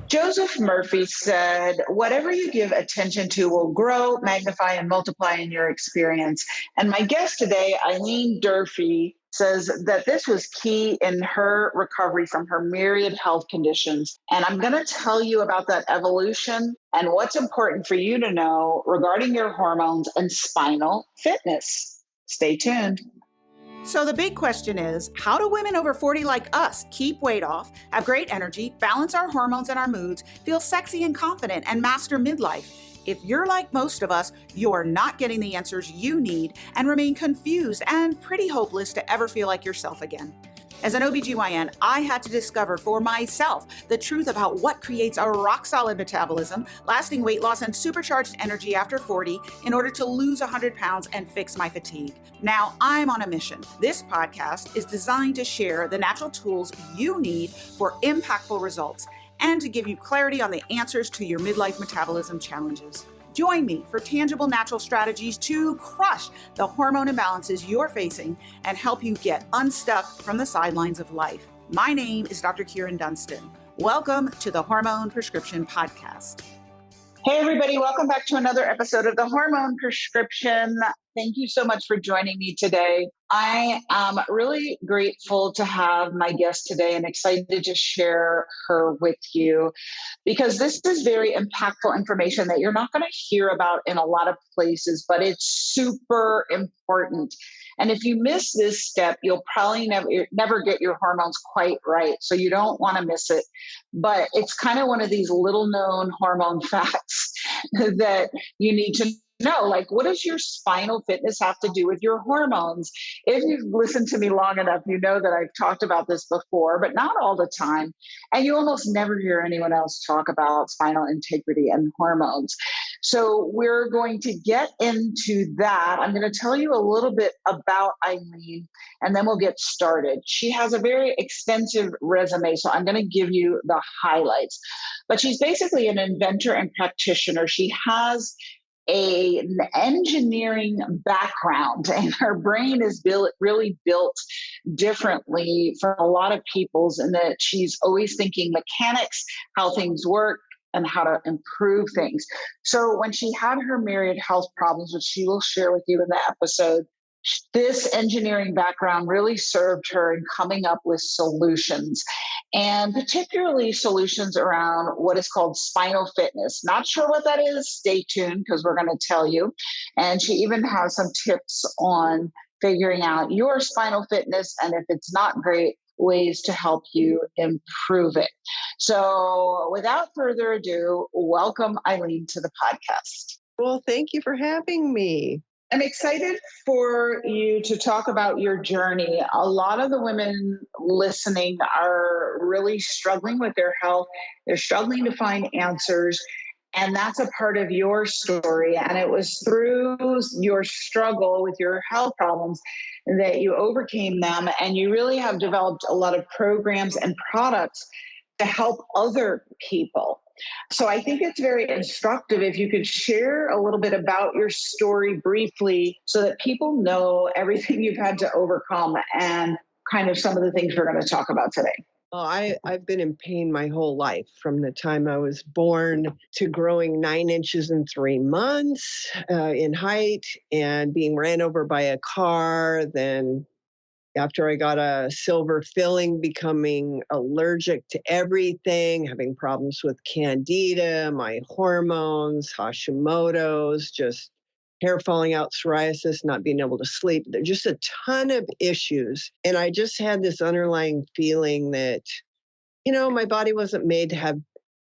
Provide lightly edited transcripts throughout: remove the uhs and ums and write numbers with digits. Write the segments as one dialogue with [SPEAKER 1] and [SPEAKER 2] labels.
[SPEAKER 1] Joseph Murphy said, whatever you give attention to will grow, magnify, and multiply in your experience. And my guest today, Eileen Durfee, says that this was key in her recovery from her myriad health conditions. And I'm going to tell you about that evolution and what's important for you to know regarding your hormones and spinal fitness. Stay tuned.
[SPEAKER 2] So the big question is, how do women over 40 like us keep weight off, have great energy, balance our hormones and our moods, feel sexy and confident, and master midlife? If you're like most of us, you're not getting the answers you need and remain confused and pretty hopeless to ever feel like yourself again. As an OBGYN, I had to discover for myself the truth about what creates a rock-solid metabolism, lasting weight loss, and supercharged energy after 40 in order to lose 100 pounds and fix my fatigue. Now I'm on a mission. This podcast is designed to share the natural tools you need for impactful results and to give you clarity on the answers to your midlife metabolism challenges. Join me for tangible natural strategies to crush the hormone imbalances you're facing and help you get unstuck from the sidelines of life. My name is Dr. Kyrin Dunston. Welcome to the Hormone Prescription Podcast.
[SPEAKER 1] Hey, everybody. Welcome back to another episode of the Hormone Prescription. Thank you so much for joining me today. I am really grateful to have my guest today and excited to share her with you because this is very impactful information that you're not going to hear about in a lot of places, but it's super important. And if you miss this step, you'll probably never get your hormones quite right. So you don't want to miss it. But it's kind of one of these little known hormone facts that you need to know. Like, what does your spinal fitness have to do with your hormones? If you've listened to me long enough, you know that I've talked about this before, but not all the time. And you almost never hear anyone else talk about spinal integrity and hormones. So we're going to get into that. I'm going to tell you a little bit about Eileen, and then we'll get started. She has a very extensive resume, so I'm going to give you the highlights. But she's basically an inventor and practitioner. She has an engineering background, and her brain is really built differently from a lot of people's, in that she's always thinking mechanics, how things work, and how to improve things. So when she had her myriad health problems, which she will share with you in the episode, this engineering background really served her in coming up with solutions, and particularly solutions around what is called spinal fitness. Not sure what that is? Stay tuned, because we're going to tell you. And she even has some tips on figuring out your spinal fitness, and if it's not great, ways to help you improve it. So without further ado, welcome Eileen to the podcast.
[SPEAKER 3] Well, thank you for having me.
[SPEAKER 1] I'm excited for you to talk about your journey. A lot of the women listening are really struggling with their health. They're struggling to find answers. And that's a part of your story. And it was through your struggle with your health problems that you overcame them. And you really have developed a lot of programs and products to help other people. So I think it's very instructive if you could share a little bit about your story briefly so that people know everything you've had to overcome and kind of some of the things we're going to talk about today.
[SPEAKER 3] Well, I've been in pain my whole life, from the time I was born to growing 9 inches in 3 months in height and being ran over by a car. Then after I got a silver filling, becoming allergic to everything, having problems with candida, my hormones, Hashimoto's, just hair falling out, psoriasis, not being able to sleep. There's just a ton of issues. And I just had this underlying feeling that, my body wasn't made to have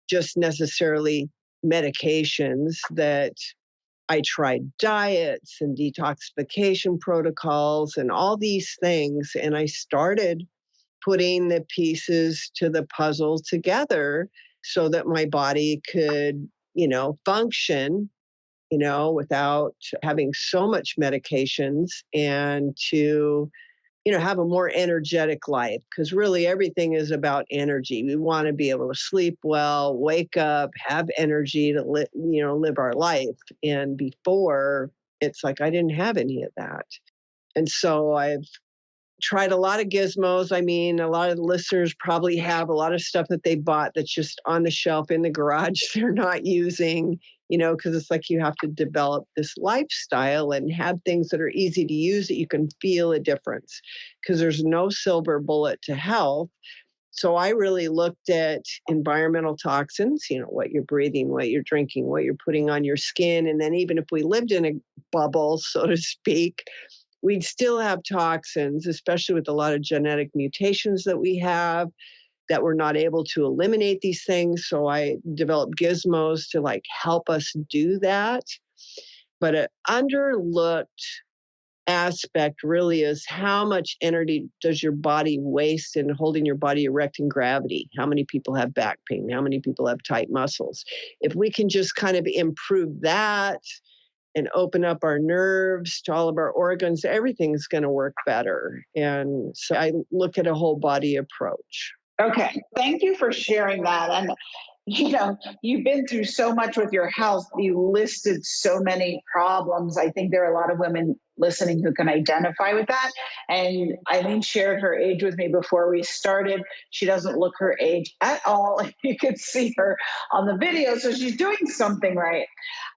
[SPEAKER 3] just necessarily medications, that I tried diets and detoxification protocols and all these things. And I started putting the pieces to the puzzle together so that my body could, function, without having so much medications, and to, have a more energetic life. Because really everything is about energy. We want to be able to sleep well, wake up, have energy to live our life. And before, it's like I didn't have any of that. And so I've tried a lot of gizmos. I mean, a lot of the listeners probably have a lot of stuff that they bought that's just on the shelf in the garage they're not using, because it's like you have to develop this lifestyle and have things that are easy to use that you can feel a difference, because there's no silver bullet to health. So I really looked at environmental toxins, what you're breathing, what you're drinking, what you're putting on your skin. And then even if we lived in a bubble, so to speak, we'd still have toxins, especially with a lot of genetic mutations that we have, that we're not able to eliminate these things. So I developed gizmos to help us do that. But an underlooked aspect really is how much energy does your body waste in holding your body erect in gravity? How many people have back pain? How many people have tight muscles? If we can just kind of improve that and open up our nerves to all of our organs, everything's going to work better. And so I look at a whole body approach.
[SPEAKER 1] Okay. Thank you for sharing that. And you've been through so much with your health. You listed so many problems. I think there are a lot of women listening who can identify with that. And Eileen shared her age with me before we started. She doesn't look her age at all. You could see her on the video. So she's doing something right.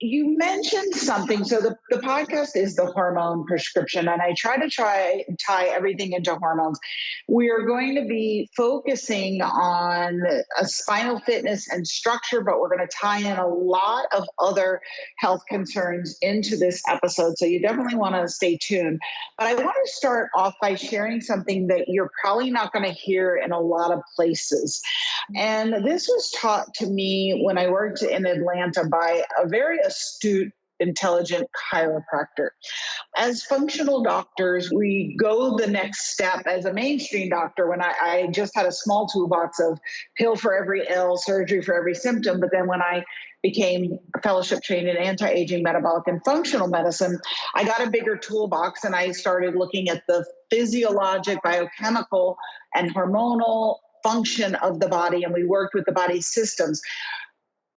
[SPEAKER 1] You mentioned something. So the podcast is the hormone prescription, and I try to tie everything into hormones. We are going to be focusing on a spinal fitness and structure, but we're going to tie in a lot of other health concerns into this episode. So you definitely want to stay tuned. But I want to start off by sharing something that you're probably not going to hear in a lot of places. And this was taught to me when I worked in Atlanta by a very astute, intelligent chiropractor. As functional doctors, we go the next step as a mainstream doctor when I just had a small toolbox of pill for every ill, surgery for every symptom. But then when I became fellowship trained in anti-aging, metabolic, and functional medicine, I got a bigger toolbox and I started looking at the physiologic, biochemical, and hormonal function of the body. And we worked with the body's systems.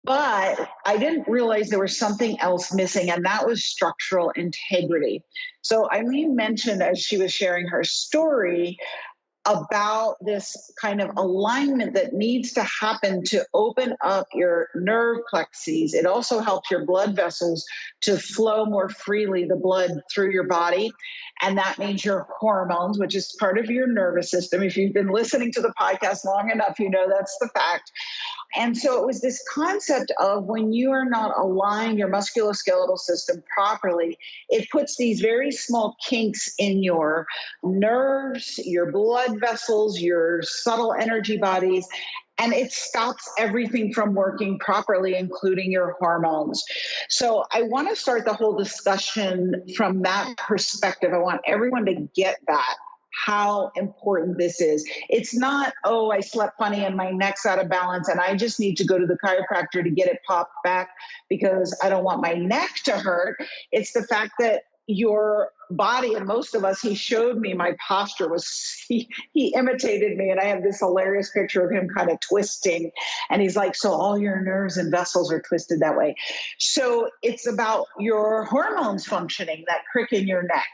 [SPEAKER 1] But I didn't realize there was something else missing, and that was structural integrity. So Eileen mentioned as she was sharing her story about this kind of alignment that needs to happen to open up your nerve plexes. It also helps your blood vessels to flow more freely, the blood through your body. And that means your hormones, which is part of your nervous system. If you've been listening to the podcast long enough, that's the fact. And so it was this concept of when you are not aligned your musculoskeletal system properly, it puts these very small kinks in your nerves, your blood vessels, your subtle energy bodies, and it stops everything from working properly, including your hormones. So I want to start the whole discussion from that perspective. I want everyone to get that, how important this is. It's not, oh, I slept funny and my neck's out of balance and I just need to go to the chiropractor to get it popped back because I don't want my neck to hurt. It's the fact that your body, and most of us, he showed me my posture he imitated me, and I have this hilarious picture of him kind of twisting, and he's like, so all your nerves and vessels are twisted that way. So it's about your hormones functioning, that crick in your neck.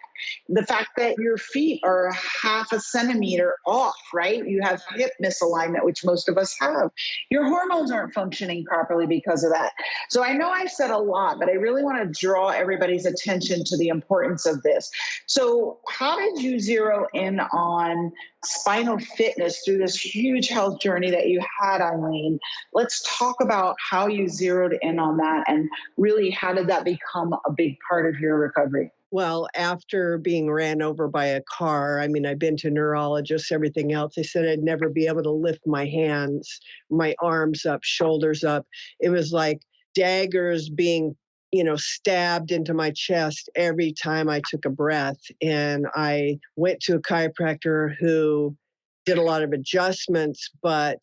[SPEAKER 1] The fact that your feet are half a centimeter off, right? You have hip misalignment, which most of us have. Your hormones aren't functioning properly because of that. So I know I've said a lot, but I really want to draw everybody's attention to the importance of this. So how did you zero in on spinal fitness through this huge health journey that you had, Eileen? Let's talk about how you zeroed in on that and really how did that become a big part of your recovery?
[SPEAKER 3] Well, after being ran over by a car, I've been to neurologists, everything else. They said I'd never be able to lift my hands, my arms up, shoulders up. It was like daggers being, stabbed into my chest every time I took a breath. And I went to a chiropractor who did a lot of adjustments, but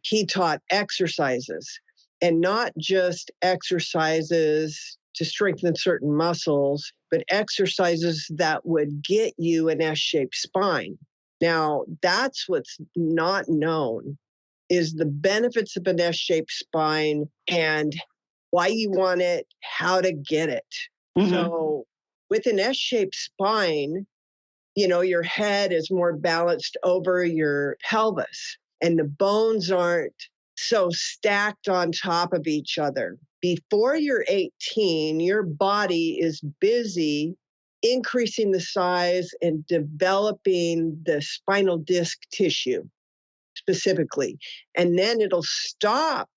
[SPEAKER 3] he taught exercises, and not just exercises to strengthen certain muscles, but exercises that would get you an S-shaped spine. Now, that's what's not known, is the benefits of an S-shaped spine and why you want it, how to get it. Mm-hmm. So with an S-shaped spine, your head is more balanced over your pelvis and the bones aren't so stacked on top of each other. Before you're 18, your body is busy increasing the size and developing the spinal disc tissue specifically. And then it'll stop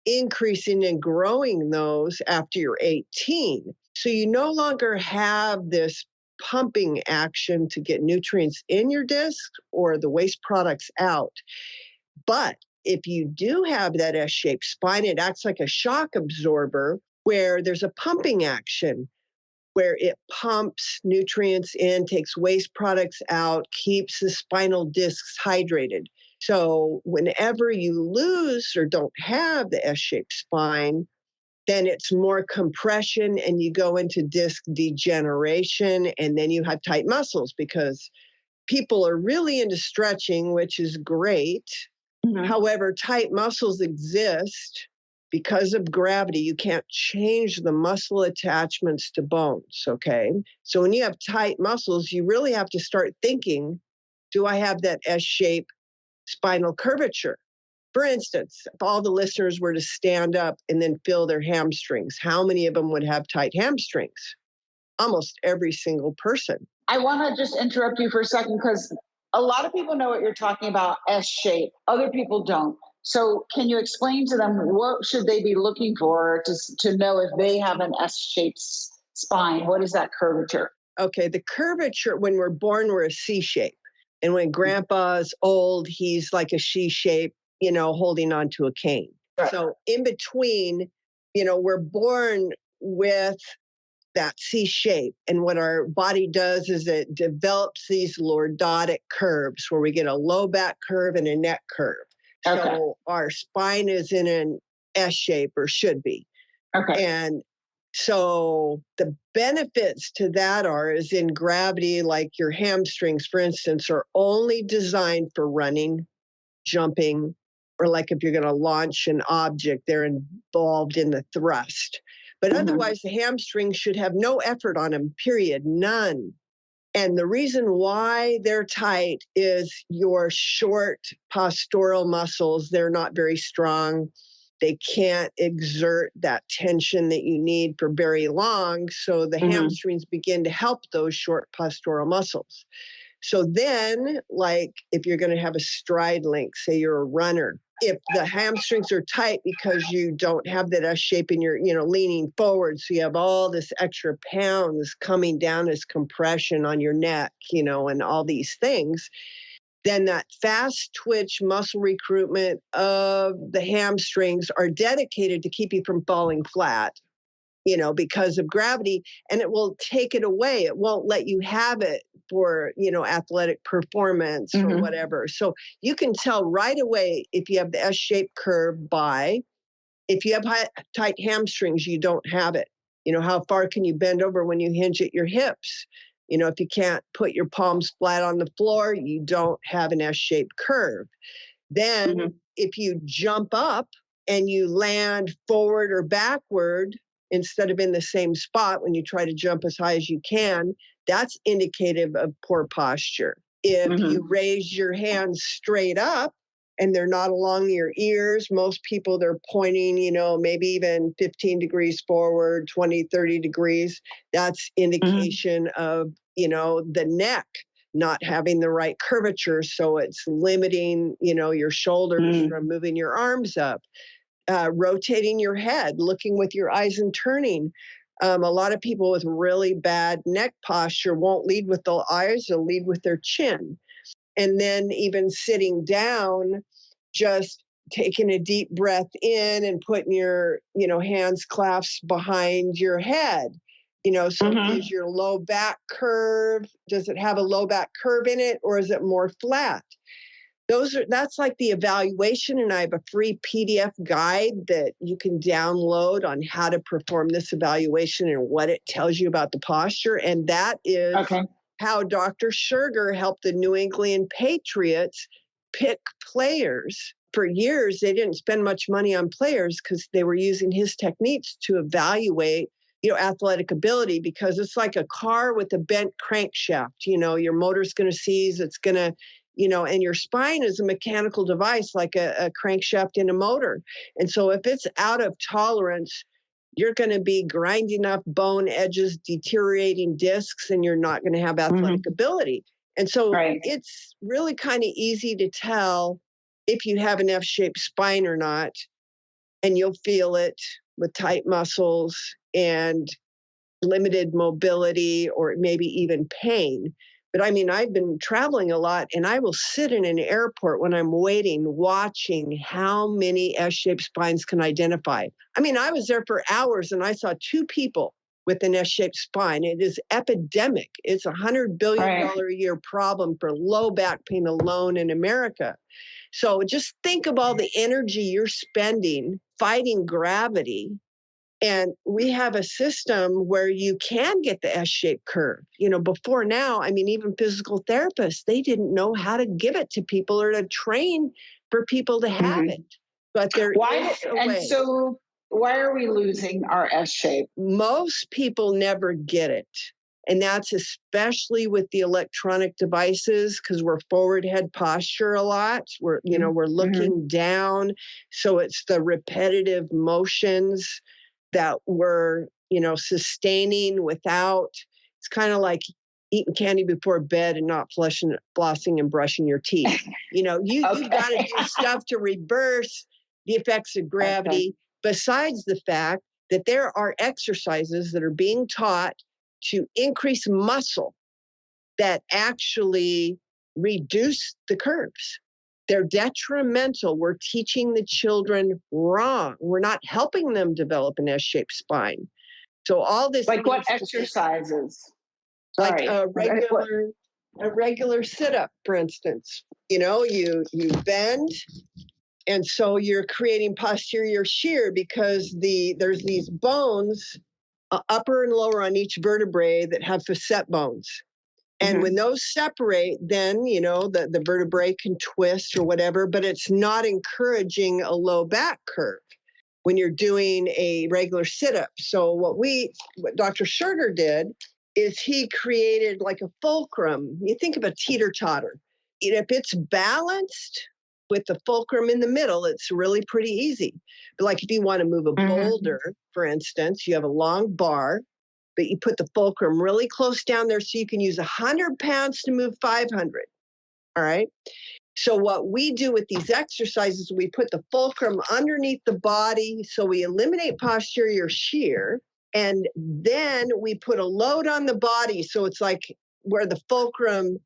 [SPEAKER 3] increasing and growing those after you're 18. So you no longer have this pumping action to get nutrients in your disc or the waste products out. But if you do have that S-shaped spine, it acts like a shock absorber where there's a pumping action where it pumps nutrients in, takes waste products out, keeps the spinal discs hydrated. So whenever you lose or don't have the S-shaped spine, then it's more compression and you go into disc degeneration, and then you have tight muscles because people are really into stretching, which is great. Mm-hmm. However, tight muscles exist because of gravity. You can't change the muscle attachments to bones, okay? So when you have tight muscles, you really have to start thinking, do I have that S-shaped spinal curvature? For instance, if all the listeners were to stand up and then feel their hamstrings, how many of them would have tight hamstrings? Almost every single person.
[SPEAKER 1] I want to just interrupt you for a second because a lot of people know what you're talking about, S-shape. Other people don't. So can you explain to them what should they be looking for to know if they have an S-shaped spine? What is that curvature?
[SPEAKER 3] Okay, the curvature, when we're born, we're a C shape. And when grandpa's old, he's like a C shape, holding onto a cane. Right. So in between, we're born with that C shape. And what our body does is it develops these lordotic curves where we get a low back curve and a neck curve. Okay. So our spine is in an S shape, or should be. Okay. And so the benefits to that is in gravity, like your hamstrings, for instance, are only designed for running, jumping, or like if you're going to launch an object, they're involved in the thrust. But otherwise, the hamstrings should have no effort on them, period, none. And the reason why they're tight is your short postural muscles, they're not very strong. They can't exert that tension that you need for very long. So the hamstrings begin to help those short postural muscles. So then, like if you're going to have a stride length, say you're a runner, if the hamstrings are tight because you don't have that S shape and you're, leaning forward, so you have all this extra pounds coming down as compression on your neck, and all these things, then that fast twitch muscle recruitment of the hamstrings are dedicated to keep you from falling flat, because of gravity, and it will take it away. It won't let you have it for, athletic performance or whatever. So you can tell right away if you have the S-shaped curve by, if you have tight hamstrings, you don't have it. How far can you bend over when you hinge at your hips? If you can't put your palms flat on the floor, you don't have an S-shaped curve. Then if you jump up and you land forward or backward, instead of in the same spot when you try to jump as high as you can, that's indicative of poor posture. If you raise your hands straight up and they're not along your ears, most people, they're pointing, maybe even 15 degrees forward, 20, 30 degrees. That's indication of, the neck not having the right curvature. So it's limiting, your shoulders from moving your arms up. Rotating your head, looking with your eyes and turning. A lot of people with really bad neck posture won't lead with the eyes, they'll lead with their chin. And then even sitting down, just taking a deep breath in and putting your, hands clasped behind your head. So is your low back curve, does it have a low back curve in it, or is it more flat? That's like the evaluation, and I have a free PDF guide that you can download on how to perform this evaluation and what it tells you about the posture. And that is how Dr. Scherger helped the New England Patriots pick players. For years, they didn't spend much money on players because they were using his techniques to evaluate, athletic ability, because it's like a car with a bent crankshaft. Your motor's going to seize, it's going to, and your spine is a mechanical device like a crankshaft in a motor. And so if it's out of tolerance, you're going to be grinding up bone edges, deteriorating discs, and you're not going to have athletic ability. And so it's really kind of easy to tell if you have an F-shaped spine or not, and you'll feel it with tight muscles and limited mobility or maybe even pain. But I mean, I've been traveling a lot, and I will sit in an airport when I'm waiting, watching how many S-shaped spines can identify. I mean, I was there for hours and I saw 2 people with an S-shaped spine. It is epidemic. It's $100 billion a year problem for low back pain alone in America. So just think of all the energy you're spending fighting gravity. And we have a system where you can get the S-shaped curve. Before now, I mean, even physical therapists, they didn't know how to give it to people or to train for people to have it. But there is a way.
[SPEAKER 1] And so why are we losing our S-shape?
[SPEAKER 3] Most people never get it. And that's especially with the electronic devices, because we're forward head posture a lot. We're looking down. So it's the repetitive motions that we're, sustaining without. It's kind of like eating candy before bed and not flossing and brushing your teeth. You've got to do stuff to reverse the effects of gravity, besides the fact that there are exercises that are being taught to increase muscle that actually reduce the curves. They're detrimental. We're teaching the children wrong. We're not helping them develop an S-shaped spine. So all this,
[SPEAKER 1] like what exercises?
[SPEAKER 3] Like a regular sit-up, for instance. You bend, and so you're creating posterior shear because there's these bones, upper and lower on each vertebrae, that have facet bones. And when those separate, then, the vertebrae can twist or whatever, but it's not encouraging a low back curve when you're doing a regular sit-up. So what Dr. Scherger did is he created like a fulcrum. You think of a teeter-totter. If it's balanced with the fulcrum in the middle, it's really pretty easy. But like if you want to move a boulder, for instance, you have a long bar, but you put the fulcrum really close down there so you can use 100 pounds to move 500. All right. So what we do with these exercises, we put the fulcrum underneath the body so we eliminate posterior shear. And then we put a load on the body. So it's like where the fulcrum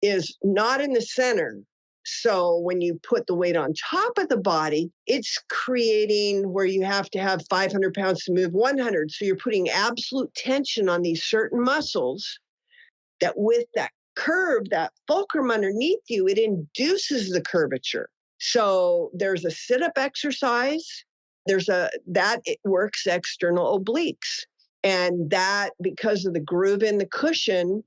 [SPEAKER 3] is not in the center. So when you put the weight on top of the body, it's creating where you have to have 500 pounds to move 100. So you're putting absolute tension on these certain muscles that with that curve, that fulcrum underneath you, it induces the curvature. So there's a sit-up exercise. It works external obliques. And that, because of the groove in the cushion,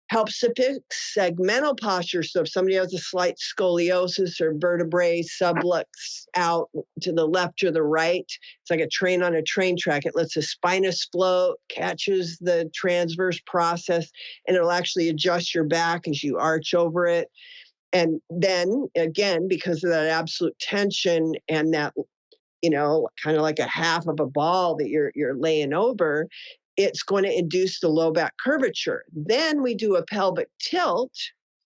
[SPEAKER 3] helps to fix segmental posture. So if somebody has a slight scoliosis or vertebrae sublux out to the left or the right, it's like a train on a train track. It lets the spinous float, catches the transverse process, and it'll actually adjust your back as you arch over it. And then again, because of that absolute tension and that, kind of like a half of a ball that you're laying over, it's going to induce the low back curvature. Then we do a pelvic tilt,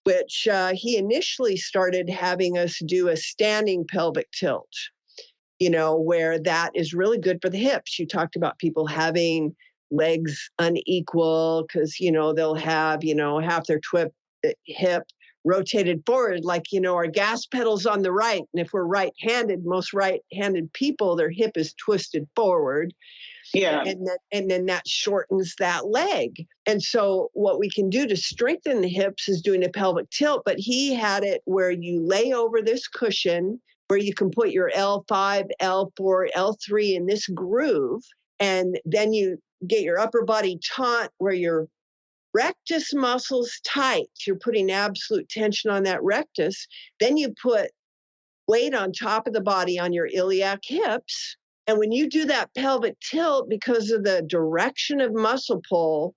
[SPEAKER 3] which he initially started having us do a standing pelvic tilt, where that is really good for the hips. You talked about people having legs unequal because, they'll have, half their hip rotated forward, like, our gas pedal's on the right. And if we're right-handed, most right-handed people, their hip is twisted forward.
[SPEAKER 1] Yeah.
[SPEAKER 3] And then that shortens that leg. And so what we can do to strengthen the hips is doing a pelvic tilt, but he had it where you lay over this cushion where you can put your L5, L4, L3 in this groove. And then you get your upper body taut where your rectus muscle's tight. You're putting absolute tension on that rectus. Then you put weight on top of the body on your iliac hips. And when you do that pelvic tilt, because of the direction of muscle pull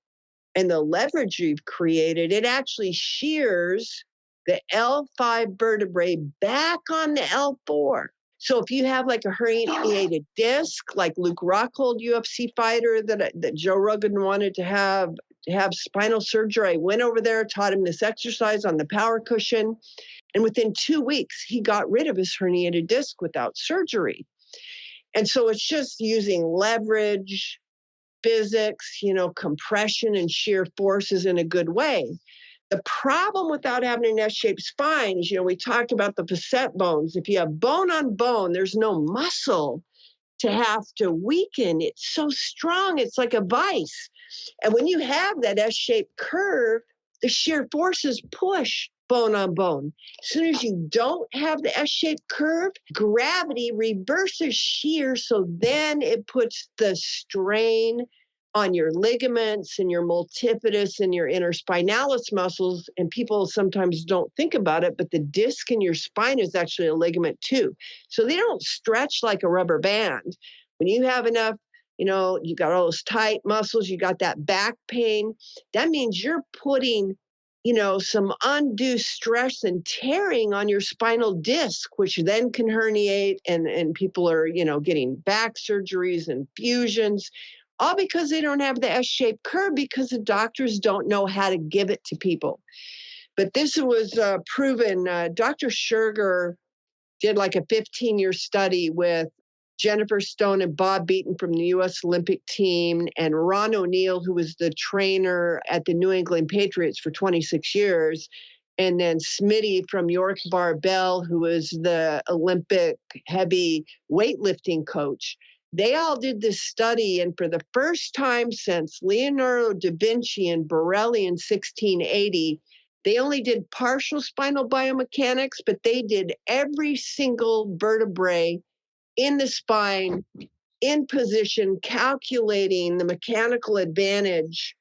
[SPEAKER 3] and the leverage you've created, it actually shears the L5 vertebrae back on the L4. So if you have like a herniated disc, like Luke Rockhold, UFC fighter that Joe Rogan wanted to have spinal surgery, I went over there, taught him this exercise on the power cushion. And within 2 weeks, he got rid of his herniated disc without surgery. And so it's just using leverage, physics, compression and shear forces in a good way. The problem without having an S-shaped spine is, we talked about the facet bones. If you have bone on bone, there's no muscle to have to weaken. It's so strong. It's like a vice. And when you have that S-shaped curve, the shear forces push bone on bone. As soon as you don't have the S-shaped curve, gravity reverses shear. So then it puts the strain on your ligaments and your multifidus and your interspinalis muscles. And people sometimes don't think about it, but the disc in your spine is actually a ligament too. So they don't stretch like a rubber band. When you have enough, you got all those tight muscles, you got that back pain, that means you're putting, some undue stress and tearing on your spinal disc, which then can herniate. And people are, getting back surgeries and fusions, all because they don't have the S-shaped curve, because the doctors don't know how to give it to people. But this was proven. Dr. Scherger did like a 15-year study with Jennifer Stone and Bob Beaton from the U.S. Olympic team, and Ron O'Neal, who was the trainer at the New England Patriots for 26 years, and then Smitty from York Barbell, who was the Olympic heavy weightlifting coach. They all did this study, and for the first time since Leonardo da Vinci and Borelli in 1680, they only did partial spinal biomechanics, but they did every single vertebrae in the spine, in position, calculating the mechanical advantage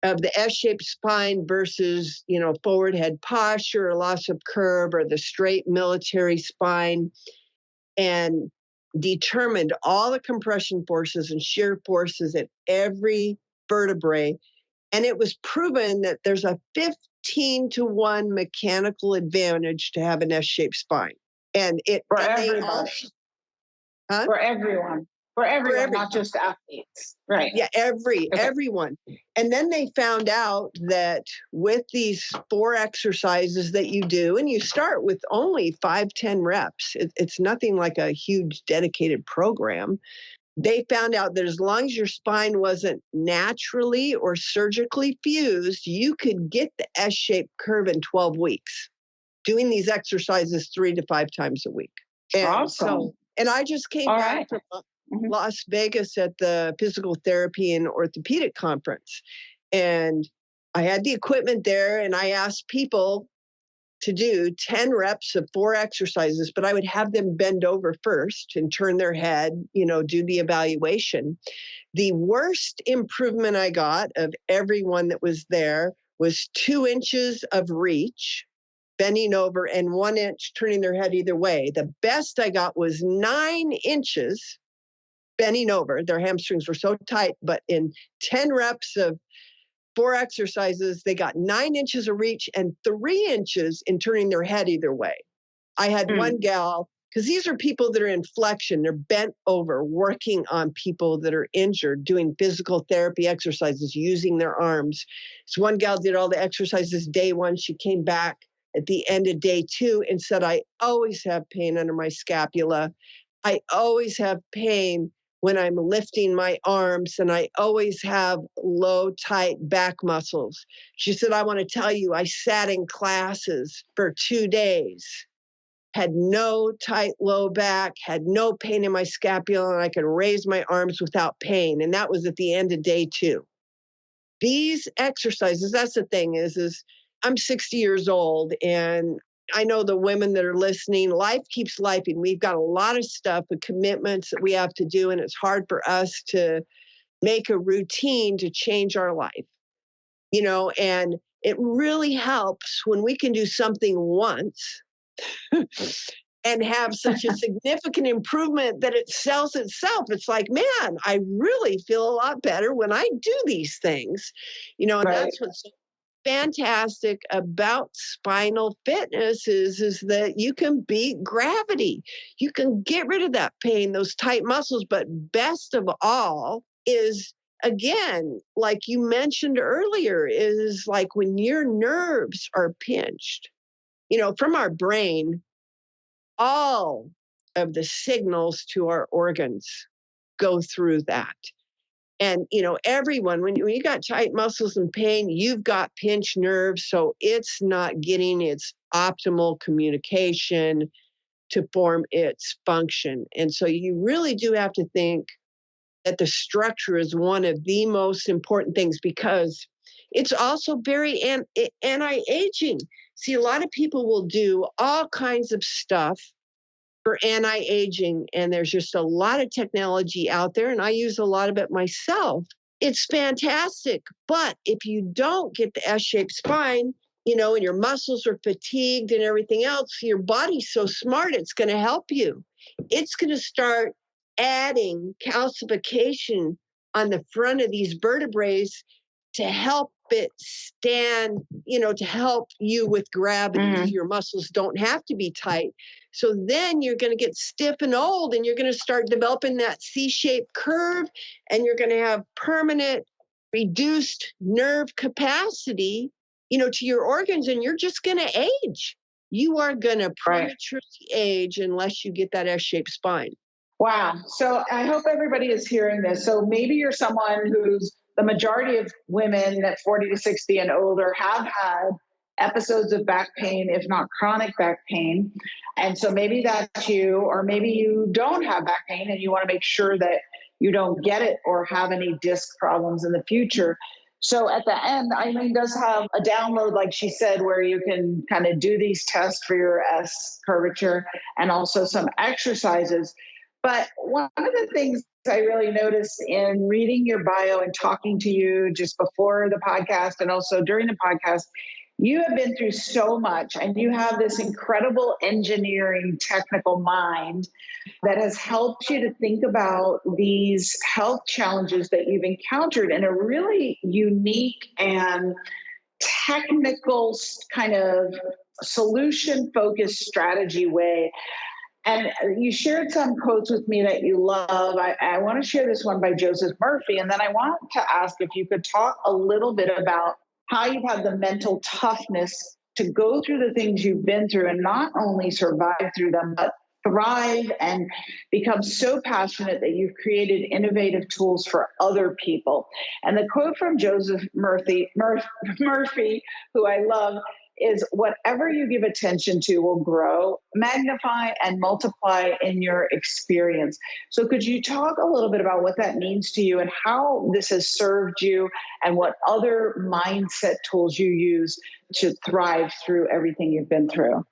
[SPEAKER 3] of the S-shaped spine versus, forward head posture or loss of curve, or the straight military spine, and determined all the compression forces and shear forces at every vertebrae. And it was proven that there's a 15-to-1 mechanical advantage to have an S-shaped spine. And
[SPEAKER 1] for everybody.
[SPEAKER 3] Huh?
[SPEAKER 1] For everyone, not just athletes. Right.
[SPEAKER 3] Yeah, everyone. And then they found out that with these 4 exercises that you do, and you start with only 5-10 reps, it's nothing like a huge dedicated program. They found out that as long as your spine wasn't naturally or surgically fused, you could get the S-shaped curve in 12 weeks, doing these exercises 3 to 5 times a week. And
[SPEAKER 1] awesome.
[SPEAKER 3] And I just came back from Las Vegas at the Physical Therapy and Orthopedic Conference. And I had the equipment there, and I asked people to do 10 reps of 4 exercises, but I would have them bend over first and turn their head, do the evaluation. The worst improvement I got of everyone that was there was 2 inches of reach, bending over, and 1 inch turning their head either way. The best I got was 9 inches bending over. Their hamstrings were so tight, but in 10 reps of 4 exercises, they got 9 inches of reach and 3 inches in turning their head either way. I had one gal, because these are people that are in flexion, they're bent over, working on people that are injured, doing physical therapy exercises, using their arms. So one gal did all the exercises day 1. She came back at the end of day 2 and said, I always have pain under my scapula. I always have pain when I'm lifting my arms, and I always have low, tight back muscles. She said, I want to tell you, I sat in classes for 2 days, had no tight low back, had no pain in my scapula, and I could raise my arms without pain. And that was at the end of day 2. These exercises, that's the thing is I'm 60 years old, and I know the women that are listening, life keeps lifing. We've got a lot of stuff and commitments that we have to do, and it's hard for us to make a routine to change our life, and it really helps when we can do something once and have such a significant improvement that it sells itself. It's like, man, I really feel a lot better when I do these things, and
[SPEAKER 1] Right.
[SPEAKER 3] that's what's so fantastic about spinal fitness is that you can beat gravity. You can get rid of that pain, those tight muscles, but best of all is, again, like you mentioned earlier, is like when your nerves are pinched, from our brain, all of the signals to our organs go through that. And, everyone, when you got tight muscles and pain, you've got pinched nerves. So it's not getting its optimal communication to form its function. And so you really do have to think that the structure is one of the most important things, because it's also very anti-aging. See, a lot of people will do all kinds of stuff for anti-aging, and there's just a lot of technology out there, and I use a lot of it myself. It's fantastic, but if you don't get the S-shaped spine, and your muscles are fatigued and everything else, your body's so smart, it's going to help you. It's going to start adding calcification on the front of these vertebrae to help it stand, to help you with gravity. So your muscles don't have to be tight. So then you're going to get stiff and old, and you're going to start developing that C-shaped curve, and you're going to have permanent reduced nerve capacity, to your organs, and you're just going to age. You are going to prematurely age unless you get that S-shaped spine.
[SPEAKER 1] Wow. So I hope everybody is hearing this. So maybe you're someone who's, the majority of women at 40 to 60 and older have had episodes of back pain, if not chronic back pain. And so maybe that's you, or maybe you don't have back pain and you want to make sure that you don't get it or have any disc problems in the future. So at the end, Eileen does have a download, like she said, where you can kind of do these tests for your S curvature and also some exercises. But one of the things I really noticed in reading your bio and talking to you just before the podcast and also during the podcast, you have been through so much, and you have this incredible engineering technical mind that has helped you to think about these health challenges that you've encountered in a really unique and technical kind of solution focused strategy way. And you shared some quotes with me that you love. I want to share this one by Joseph Murphy. And then I want to ask if you could talk a little bit about how you've had the mental toughness to go through the things you've been through and not only survive through them, but thrive and become so passionate that you've created innovative tools for other people. And the quote from Joseph Murphy, who I love, is whatever you give attention to will grow, magnify, and multiply in your experience. So could you talk a little bit about what that means to you and how this has served you and what other mindset tools you use to thrive through everything you've been through?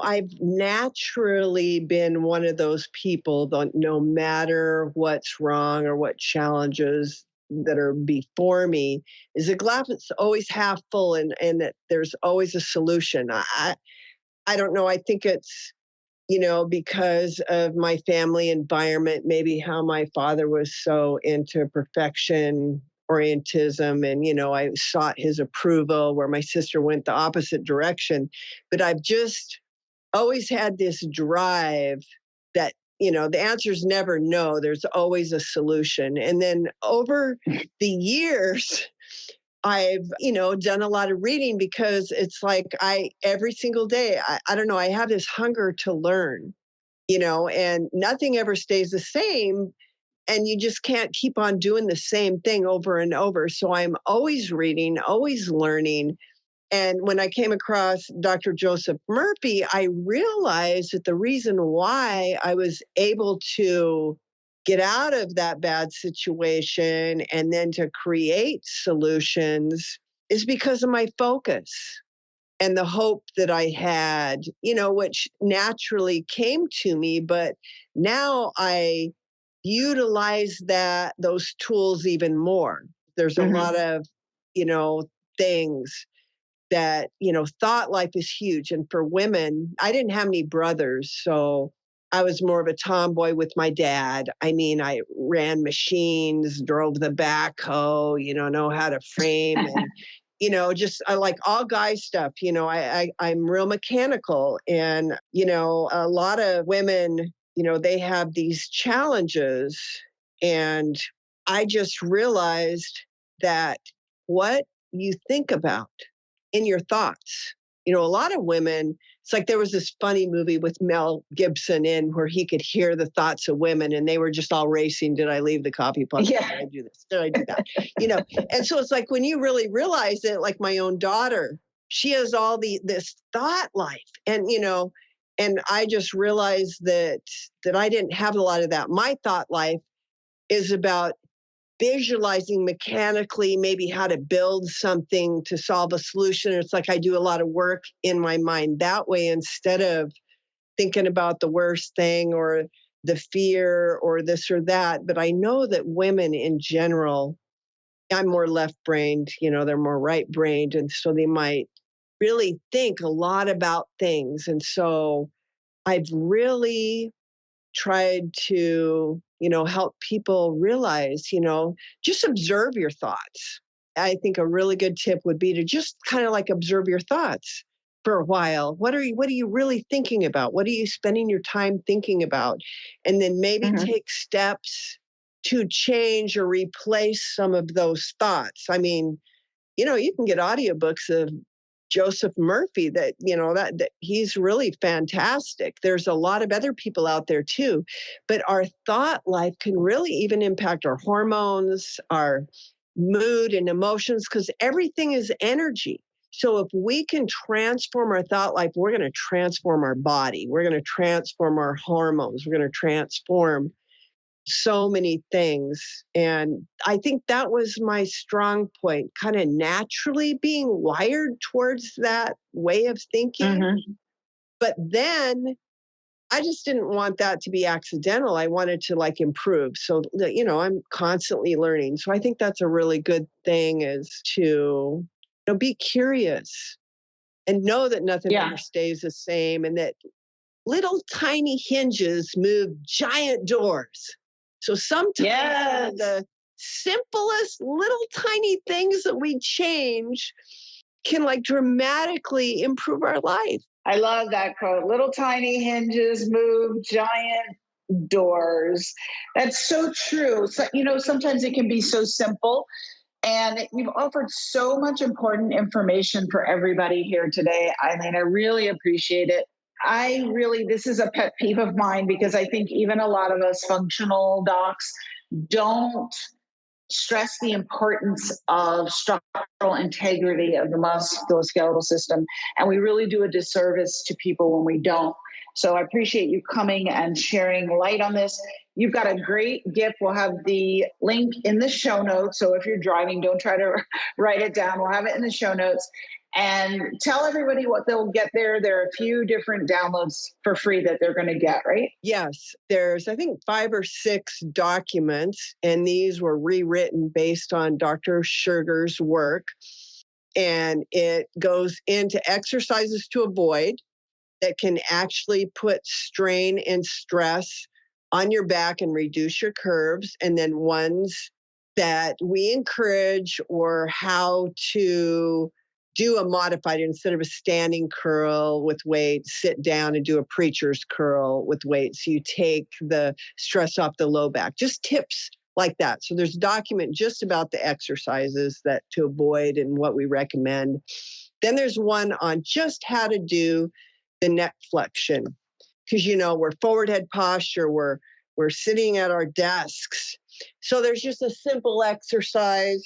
[SPEAKER 3] I've naturally been one of those people that no matter what's wrong or what challenges that are before me, is the glass is always half full, and that there's always a solution. I don't know. I think it's, because of my family environment, maybe how my father was so into perfection orientism, and I sought his approval, where my sister went the opposite direction. But I've just always had this drive that the answer is never no. There's always a solution. And then over the years, I've, done a lot of reading, because it's like every single day, I don't know, I have this hunger to learn, and nothing ever stays the same. And you just can't keep on doing the same thing over and over. So I'm always reading, always learning. And when I came across Dr. Joseph Murphy, I realized that the reason why I was able to get out of that bad situation and then to create solutions is because of my focus and the hope that I had, which naturally came to me. But now I utilize those tools even more. There's a lot of, things that, thought life is huge. And for women, I didn't have any brothers. So I was more of a tomboy with my dad. I mean, I ran machines, drove the backhoe, know how to frame and, just I like all guy stuff. I'm real mechanical. And, a lot of women, they have these challenges. And I just realized that what you think about in your thoughts. A lot of women, it's like there was this funny movie with Mel Gibson in where he could hear the thoughts of women and they were just all racing. Did I leave the coffee pot?
[SPEAKER 1] Yeah.
[SPEAKER 3] Did I do this? Did I do that? And so it's like when you really realize it, like my own daughter, she has all this thought life. And, and I just realized that I didn't have a lot of that. My thought life is about visualizing mechanically maybe how to build something to solve a solution. It's like I do a lot of work in my mind that way instead of thinking about the worst thing or the fear or this or that. But I know that women in general, I'm more left-brained, they're more right-brained. And so they might really think a lot about things. And so I've really tried to, help people realize, just observe your thoughts. I think a really good tip would be to just kind of like observe your thoughts for a while. What are you really thinking about? What are you spending your time thinking about? And then maybe take steps to change or replace some of those thoughts. I mean, you can get audiobooks of Joseph Murphy that he's really fantastic. There's a lot of other people out there too, but our thought life can really even impact our hormones, our mood and emotions, because everything is energy. So if we can transform our thought life, we're going to transform our body. We're going to transform our hormones. We're going to transform so many things. And I think that was my strong point, kind of naturally being wired towards that way of thinking. But then I just didn't want that to be accidental. I wanted to improve. So, I'm constantly learning. So I think that's a really good thing is to be curious and know that nothing ever stays the same and that little tiny hinges move giant doors. So sometimes the simplest little tiny things that we change can dramatically improve our life.
[SPEAKER 1] I love that quote. Little tiny hinges move giant doors. That's so true. So, sometimes it can be so simple. And you've offered so much important information for everybody here today, Eileen. I really appreciate it. This is a pet peeve of mine because I think even a lot of us functional docs don't stress the importance of structural integrity of the musculoskeletal system. And we really do a disservice to people when we don't. So I appreciate you coming and sharing light on this. You've got a great gift. We'll have the link in the show notes. So if you're driving, don't try to write it down. We'll have it in the show notes. And tell everybody what they'll get there. There are a few different downloads for free that they're going to get, right?
[SPEAKER 3] Yes. There's, I think, 5 or 6 documents, and these were rewritten based on Dr. Scherger's work. And it goes into exercises to avoid that can actually put strain and stress on your back and reduce your curves, and then ones that we encourage or how to do a modified instead of a standing curl with weight, sit down and do a preacher's curl with weight. So you take the stress off the low back, just tips like that. So there's a document just about the exercises that to avoid and what we recommend. Then there's one on just how to do the neck flexion. Because, we're forward head posture, we're sitting at our desks. So there's just a simple exercise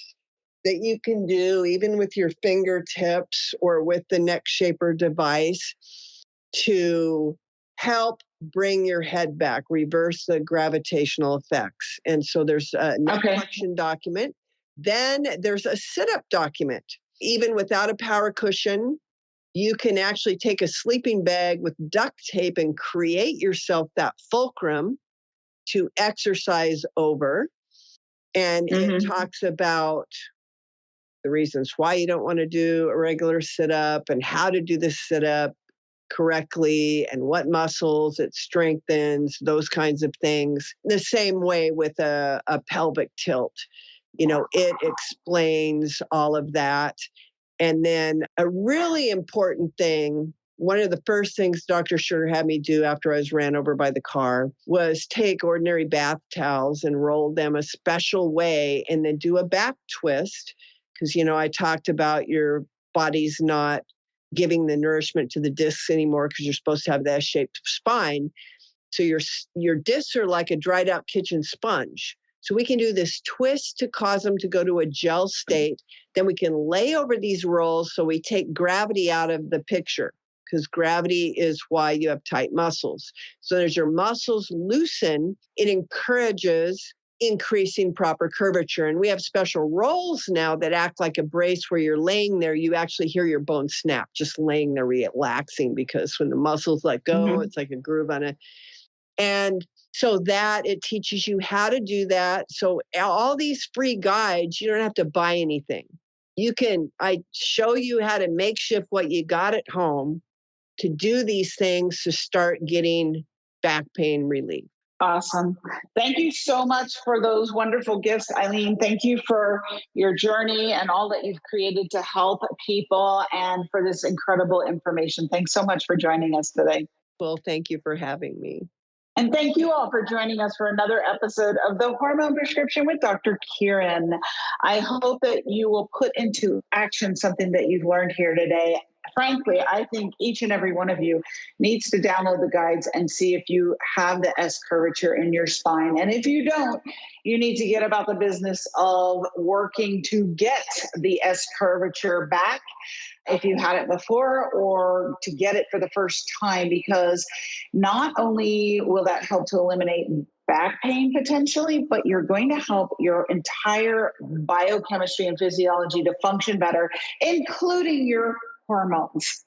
[SPEAKER 3] that you can do even with your fingertips or with the neck shaper device to help bring your head back, reverse the gravitational effects. And so there's a neck flexion document. Then there's a sit-up document. Even without a power cushion, you can actually take a sleeping bag with duct tape and create yourself that fulcrum to exercise over. And it talks about the reasons why you don't want to do a regular sit-up and how to do the sit-up correctly and what muscles it strengthens, those kinds of things. The same way with a pelvic tilt. It explains all of that. And then a really important thing, one of the first things Dr. Scherger had me do after I was ran over by the car was take ordinary bath towels and roll them a special way and then do a back twist. Because, I talked about your body's not giving the nourishment to the discs anymore because you're supposed to have the S-shaped spine. So your discs are like a dried out kitchen sponge. So we can do this twist to cause them to go to a gel state. Then we can lay over these rolls so we take gravity out of the picture, because gravity is why you have tight muscles. So as your muscles loosen, it encourages increasing proper curvature. And we have special rolls now that act like a brace where you're laying there, you actually hear your bone snap just laying there relaxing, because when the muscles let go, it's like a groove on it. And so that it teaches you how to do that. So all these free guides, you don't have to buy anything. I show you how to makeshift what you got at home to do these things to start getting back pain relief.
[SPEAKER 1] Awesome. Thank you so much for those wonderful gifts, Eileen. Thank you for your journey and all that you've created to help people, and for this incredible information. Thanks so much for joining us today.
[SPEAKER 3] Well, thank you for having me.
[SPEAKER 1] And thank you all for joining us for another episode of The Hormone Prescription with Dr. Kyrin. I hope that you will put into action something that you've learned here today. Frankly, I think each and every one of you needs to download the guides and see if you have the S curvature in your spine. And if you don't, you need to get about the business of working to get the S curvature back if you had it before, or to get it for the first time, because not only will that help to eliminate back pain potentially, but you're going to help your entire biochemistry and physiology to function better, including your hormones.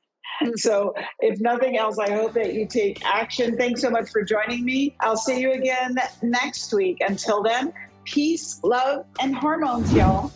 [SPEAKER 1] So if nothing else, I hope that you take action. Thanks so much for joining me. I'll see you again next week. Until then, peace, love, and hormones, y'all.